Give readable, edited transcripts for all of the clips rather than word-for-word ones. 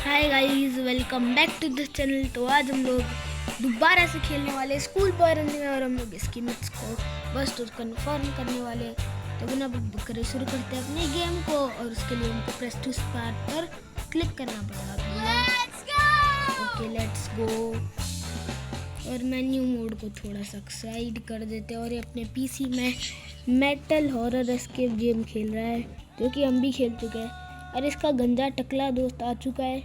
Hi guys, welcome back to this channel. तो आज हम लोग दोबारा से खेलने वाले स्कूल पर रनिंग और हम लोग इसकी मिथ्स को बस तो कंफर्म करने वाले। तो बिना बुक करे शुरू करते हैं अपने गेम को और उसके लिए हमको प्रेस टू स्टार्ट पर क्लिक करना पड़ेगा। Okay, let's go. और मेन्यू मोड को थोड़ा सा साइड कर देते हैं और ये अपने पीसी में मेटल हॉरर एस्केप गेम खेल रहा है जो कि हम भी खेल चुके हैं। और इसका गंजा टकला दोस्त आ चुका है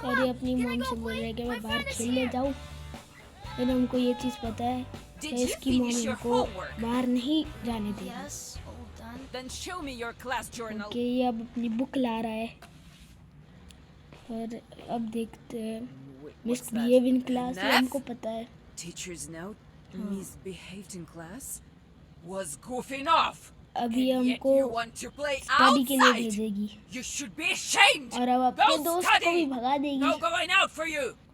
और ये अपनी मॉम से बोल रहा है कि मैं बाहर खेलने जाऊँ। और हमको ये चीज़ पता है कि इसकी मॉम हमको बाहर नहीं जाने दे रही। ओके, ये अब अपनी बुक ला रहा है और अब देखते हैं। मिसबिहेव इन क्लास, ये हमको पता है। Teacher's note, misbehaved in class, was goofing off. अभी हमको स्टडी के लिए भेजेगी और अब अपने दोस्त को भी भगा देगी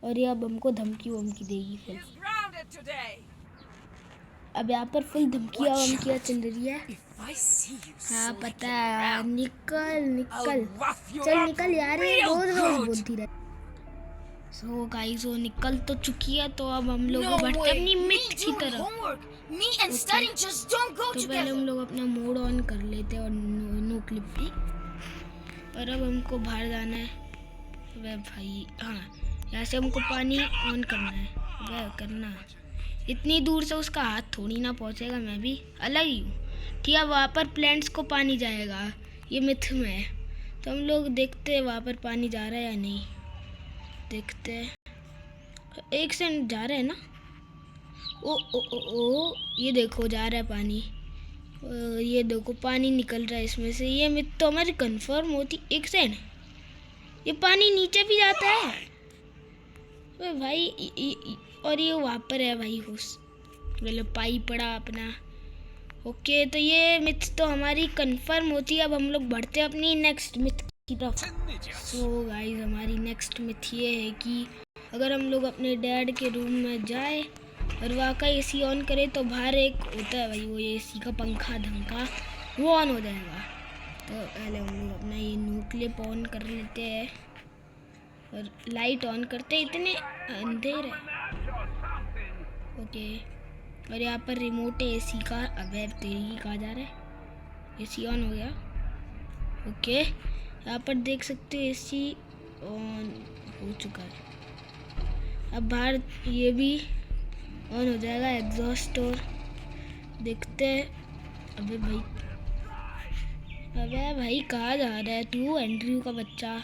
और ये अब हमको धमकी वमकी देगी फिर। अब यहाँ पर फुल धमकियाँ वमकियाँ चल रही है। हाँ पता है, निकल निकल, चल निकल यार, ये रोज रोज बोलती रहती। सो गाइस, वो निकल तो चुकी है तो अब हम लोग बढ़ते अपनी मिथ की तरफ। तो पहले हम लोग अपना मोड ऑन कर लेते हैं और नो क्लिप भी। और अब हमको बाहर जाना है। वह भाई, हाँ यहाँ से हमको पानी ऑन करना है। वह करना, इतनी दूर से उसका हाथ थोड़ी ना पहुँचेगा, मैं भी अलग ही हूँ। ठीक है, वहाँ पर प्लांट्स को पानी जाएगा, ये मिथ में है। तो हम लोग देखते हैं वहाँ पर पानी जा रहा है या नहीं। देखते हैं, एक से जा रहा है ना। ओ ओ ओ ओ, ये देखो जा रहा है पानी। ये देखो पानी निकल रहा है इसमें से। ये मिथ तो हमारी कंफर्म होती। एक सेकंड, ये पानी नीचे भी जाता है। अरे भाई, और ये वहाँ पर है भाई, होश मतलब पाइप पड़ा अपना। ओके, तो ये मिथ तो हमारी कंफर्म होती है। अब हम लोग बढ़ते हैं अपनी नेक्स्ट मिथ की तरफ। सो गाइस, हमारी नेक्स्ट मिथ ये है कि अगर हम लोग अपने डैड के रूम में जाए और वहाँ का एसी ऑन करे तो बाहर एक होता है भाई, वो एसी का पंखा धमका, वो ऑन हो जाएगा। तो पहले हम लोग अपना ये नो क्लिप ऑन कर लेते हैं और लाइट ऑन करते, इतने अंधेर है। ओके, और यहाँ पर रिमोट है एसी का। अबे तेरी कहाँ जा रहा है? एसी ऑन हो गया। ओके, यहाँ पर देख सकते हो एसी ऑन हो चुका है। अब बाहर ये भी ऑन हो जाएगा, एग्जॉस्ट। और देखते हैं। अबे भाई कहाँ जा रहा है तू, एंड्रयू का बच्चा?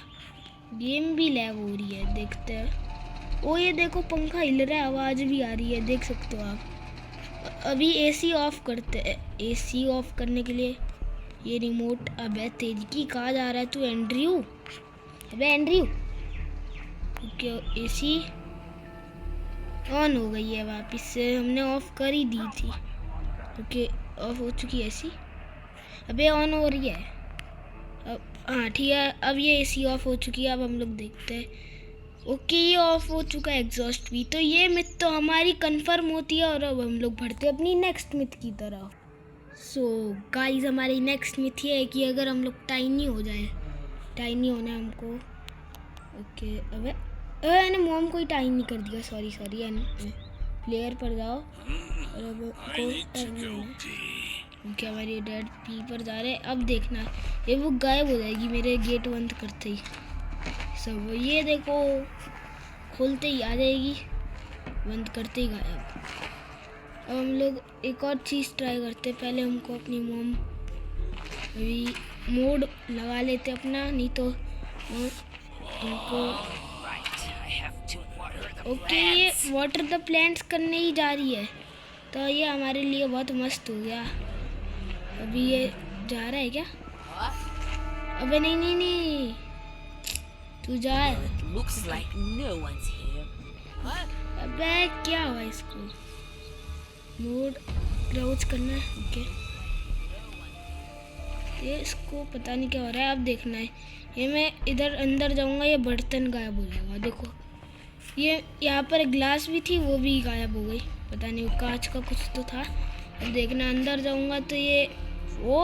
गेम भी लैग हो रही है, देखते हैं। ओ ये देखो पंखा हिल रहा है, आवाज़ भी आ रही है, देख सकते हो आप। अभी एसी ऑफ करते हैं। एसी ऑफ करने के लिए ये रिमोट। अबे तेरी की कहाँ जा रहा है तू, एंड्रयू? अबे एंड्रयू। ओके, एसी ऑन हो गई है वापस से, हमने ऑफ कर ही दी थी। ओके, ऑफ हो चुकी है एसी। अबे ऑन हो रही है अब। हाँ ठीक है, अब ये एसी ऑफ हो चुकी है। अब हम लोग देखते हैं। ओके, ये ऑफ हो चुका है एग्जॉस्ट भी। तो ये मिथ तो हमारी कंफर्म होती है और अब हम लोग बढ़ते हैं अपनी नेक्स्ट मिथ की तरफ। सो गाइस, हमारी नेक्स्ट मिथ ये है कि अगर हम लोग टाइनी हो जाए, टाइनी होना है हमको। ओके, अबे मैंने मॉम को ही टाइम नहीं कर दिया, सॉरी। प्लेयर पर जाओ और अब ओके, हमारे डैड पी पर जा रहे हैं। अब देखना, ये वो गायब हो जाएगी मेरे गेट बंद करते ही। सब ये देखो, खोलते ही आ जाएगी, बंद करते ही गायब। अब हम लोग एक और चीज़ ट्राई करते हैं। पहले हमको अपनी मॉम अभी मोड लगा लेते अपना, नहीं तो हमको। ओके, ये वाटर द प्लांट्स करने ही जा रही है, तो ये हमारे लिए बहुत मस्त हो गया। अभी ये जा रहा है क्या? अबे नहीं, तू जा। अबे क्या हुआ इसको? मोड क्राउच करना है। ओके, ये इसको पता नहीं क्या हो रहा है। अब देखना है, ये मैं इधर अंदर जाऊंगा, ये बर्तन गायब हो जाएगा। देखो, ये यहाँ पर ग्लास भी थी, वो भी गायब हो गई। पता नहीं, वो कांच का कुछ तो था। अब देखना, अंदर जाऊंगा तो ये वो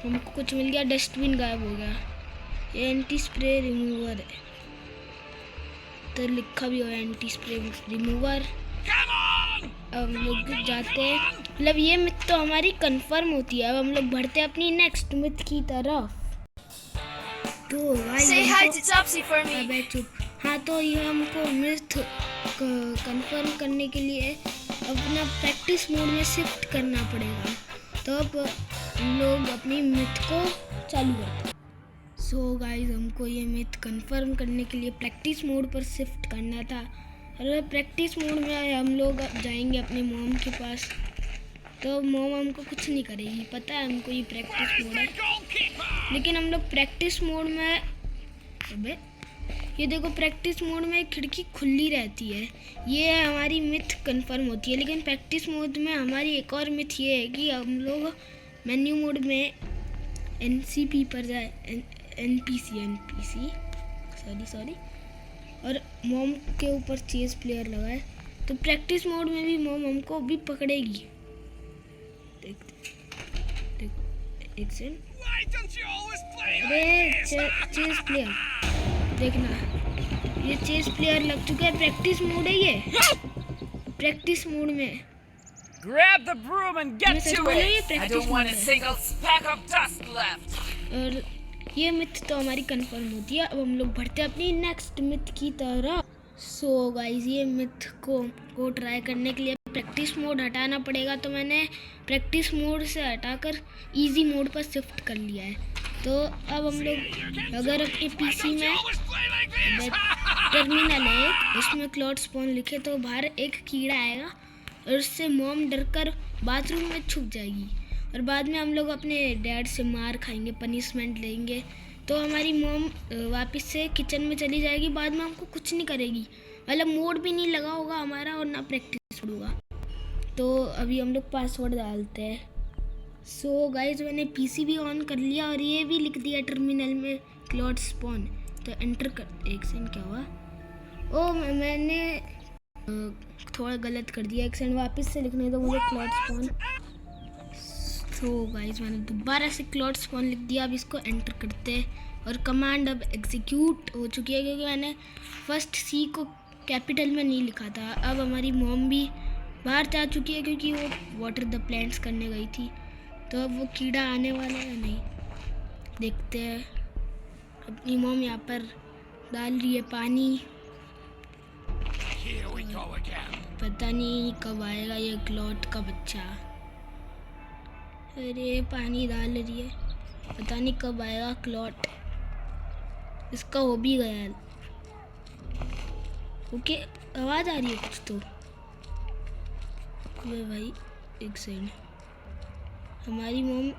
हमको कुछ मिल गया, डस्टबिन गायब हो गया। ये एंटी स्प्रे रिमूवर है, तो लिखा भी हो एंटी स्प्रे रिमूवर। अब हम लोग जाते हैं, मतलब ये मिथ तो हमारी कंफर्म होती है। अब हम लोग बढ़ते हैं अपनी नेक्स्ट मिथ की तरफ। तो Say hi to Topsy for me. अबे चुप। हाँ, तो ये हमको मिथ कंफर्म करने के लिए अपना प्रैक्टिस मोड में शिफ्ट करना पड़ेगा, तो अब हम लोग अपनी मिथ को चालू करते हैं। सो गाइस, हमको ये मिथ कंफर्म करने के लिए प्रैक्टिस मोड पर शिफ्ट करना था। और प्रैक्टिस मोड में हम लोग अब जाएंगे अपने मॉम के पास, तो मॉम हमको कुछ नहीं करेगी, पता है हमको ये प्रैक्टिस मोड है। लेकिन हम लोग प्रैक्टिस मोड में, अबे ये देखो, प्रैक्टिस मोड में खिड़की खुली रहती है, ये हमारी मिथ कंफर्म होती है। लेकिन प्रैक्टिस मोड में हमारी एक और मिथ ये है कि हम लोग मेन्यू मोड में एनसीपी पर जाए, एनपीसी सॉरी, और मॉम के ऊपर चेस प्लेयर लगाए, तो प्रैक्टिस मोड में भी मॉम हमको भी पकड़ेगी। देखो एक सेकंड, अरे चेस प्लेयर देखना, ये चेस प्लेयर लग चुका है। प्रैक्टिस मोड है ये, प्रैक्टिस मोड में। Grab the broom and get मैं to बोल रही हूँ, ये it. I practice don't want a mode है। single speck of dust left. और ये मिथ तो हमारी कंफर्म होती है। अब हम लोग बढ़ते हैं अपनी नेक्स्ट मिथ की तरफ। सो गाइस, ये मिथ को ट्राई करने के लिए प्रैक्टिस मोड हटाना पड़ेगा, तो मैंने प्रैक्टिस मोड से हटाकर इजी मोड पर शिफ्ट कर लिया है। तो अब हम लोग अगर अपने पीसी में टर्मिनल है एक, उसमें क्लॉड स्पॉन लिखे, तो बाहर एक कीड़ा आएगा और उससे मॉम डरकर बाथरूम में छुप जाएगी, और बाद में हम लोग अपने डैड से मार खाएंगे, पनिशमेंट लेंगे, तो हमारी मॉम वापस से किचन में चली जाएगी। बाद में हमको कुछ नहीं करेगी, मतलब मोड भी नहीं लगा होगा हमारा और ना प्रैक्टिस होगा। तो अभी हम लोग पासवर्ड डालते हैं। सो गाइस, मैंने पीसी भी ऑन कर लिया और ये भी लिख दिया टर्मिनल में क्लॉड स्पॉन, तो एंटर कर। एक सेकंड, क्या हुआ? ओ मैंने थोड़ा गलत कर दिया, एक सेकंड वापस से लिखने दो मुझे, क्लॉड स्पॉन। सो गाइस, मैंने दोबारा से क्लॉड स्पॉन लिख दिया। अब इसको एंटर करते हैं और कमांड अब एग्जीक्यूट हो चुकी है, क्योंकि मैंने फर्स्ट सी को कैपिटल में नहीं लिखा था। अब हमारी मॉम भी बाहर जा चुकी है, क्योंकि वो वाटर द प्लांट्स करने गई थी, तो अब वो कीड़ा आने वाला है नहीं, देखते हैं। अपनी मॉम यहाँ पर डाल रही है पानी, पता नहीं कब आएगा ये क्लॉट का बच्चा। अरे पानी डाल रही है, पता नहीं कब आएगा क्लॉट, इसका हो भी गया। ओके, आवाज़ आ रही है कुछ तो। ये भाई एक सेकंड, हमारी मॉम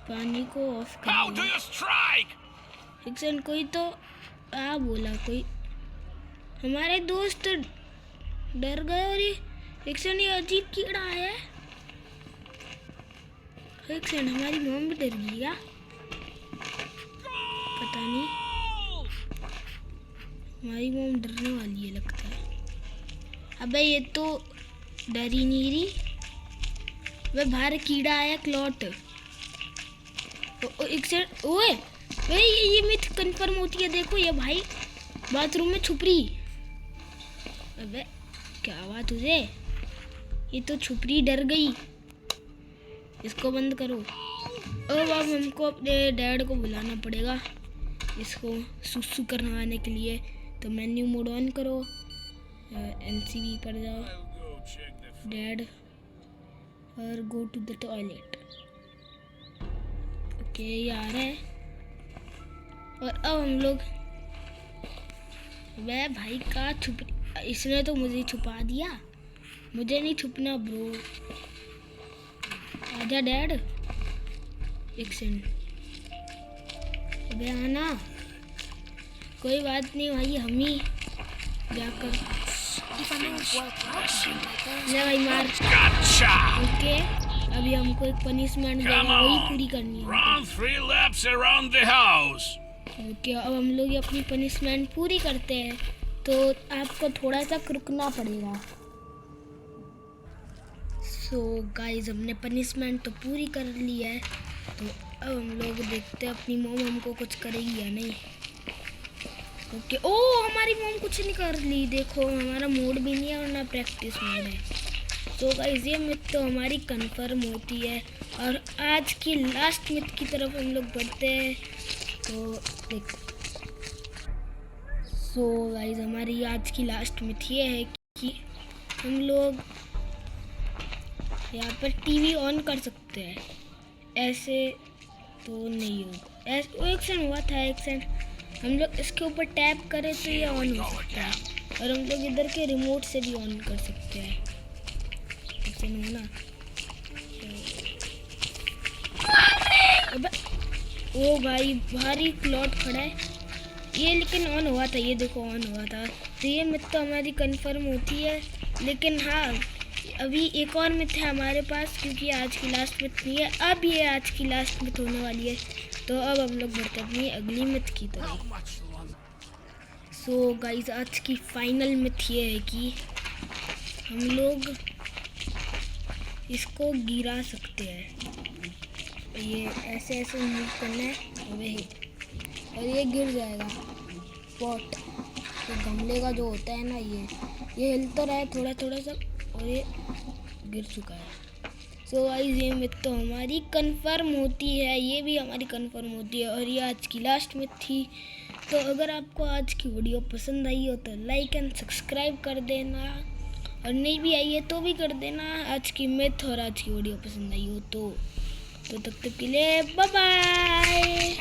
पानी को ऑफ कर रही है। एक सेकंड, कोई तो बोला, कोई हमारे दोस्त डर गए, और ये एक सेकंड, ये अजीब कीड़ा आया है। एक सेकंड, हमारी मॉम भी डर गई क्या? पता नहीं, हमारी मॉम डरने वाली है लगता है। अबे ये तो डर ही नहीं रही, वह बाहर कीड़ा आया क्लॉट। एक सेकंड, ओए भाई, ये मिथ कंफर्म होती है। देखो ये भाई बाथरूम में छुप रही। अबे क्या हुआ तुझे? ये तो छुप रही, डर गई। इसको बंद करो। अब हमको अपने डैड को बुलाना पड़ेगा इसको सुसु करवाने के लिए। तो मेन्यू मोड ऑन करो, एनसीबी पर जाओ, डैड, और go to the toilet. Okay, ये आ रहा है। और अब हम लोग, वह भाई का छुप, इसने तो मुझे छुपा दिया, मुझे नहीं छुपना ब्रो। आजा डैड, एक सेकंड, अबे आना। कोई बात नहीं भाई, हम ही जाकर ले भाई मार। ओके, अभी हमको एक पनिशमेंट देगा, वही पूरी करनी है। Run 3 laps around the house. Okay, अब हम लोग ये अपनी पनिशमेंट पूरी करते हैं, तो आपको थोड़ा सा रुकना पड़ेगा। सो गाइस, हमने पनिशमेंट तो पूरी कर ली है, तो अब हम लोग देखते हैं अपनी मॉम हमको कुछ करेगी या नहीं। ओके, ओ हमारी मॉम कुछ नहीं कर ली। देखो हमारा मोड भी नहीं है और ना प्रैक्टिस मोड है। तो गाइस ये मिथ तो हमारी कंफर्म होती है। और आज की लास्ट मिथ की तरफ हम लोग बढ़ते हैं। तो देख, सो गाइस हमारी आज की लास्ट मिथ ये है कि हम लोग यहाँ पर टीवी ऑन कर सकते हैं। ऐसे तो नहीं होगा। एक सेकंड हुआ था, एक सेकंड। हम लोग इसके ऊपर टैप करें तो ये ऑन हो सकता है। और हम लोग इधर के रिमोट से भी ऑन कर सकते हैं। ऐसे नहीं ना। अबे ओ भाई भारी प्लॉट खड़ा है ये, लेकिन ऑन हुआ था। ये देखो ऑन हुआ था। तो ये मिथ तो हमारी कंफर्म होती है। लेकिन हाँ, अभी एक और मिथ है हमारे पास, क्योंकि आज की लास्ट मिथ नहीं है। अब ये आज की लास्ट मिथ होने वाली है। तो अब हम लोग बढ़ते अपनी अगली मिथ की तरफ। सो गाइस आज की फाइनल मिथ ये है कि हम लोग इसको गिरा सकते हैं। ये ऐसे ऐसे मूव करना है और ये गिर जाएगा। पॉट तो गमले का जो होता है ना, ये हिल तो रहा है थोड़ा थोड़ा सा और ये गिर चुका है। सो गाइस ये मिथ तो हमारी कंफर्म होती है। ये भी हमारी कंफर्म होती है। और ये आज की लास्ट मिथ थी। तो अगर आपको आज की वीडियो पसंद आई हो तो लाइक एंड सब्सक्राइब कर देना, और नहीं भी आई है तो भी कर देना आज की मिथ। और आज की वीडियो पसंद आई हो तो तब तक के लिए बाय बाय।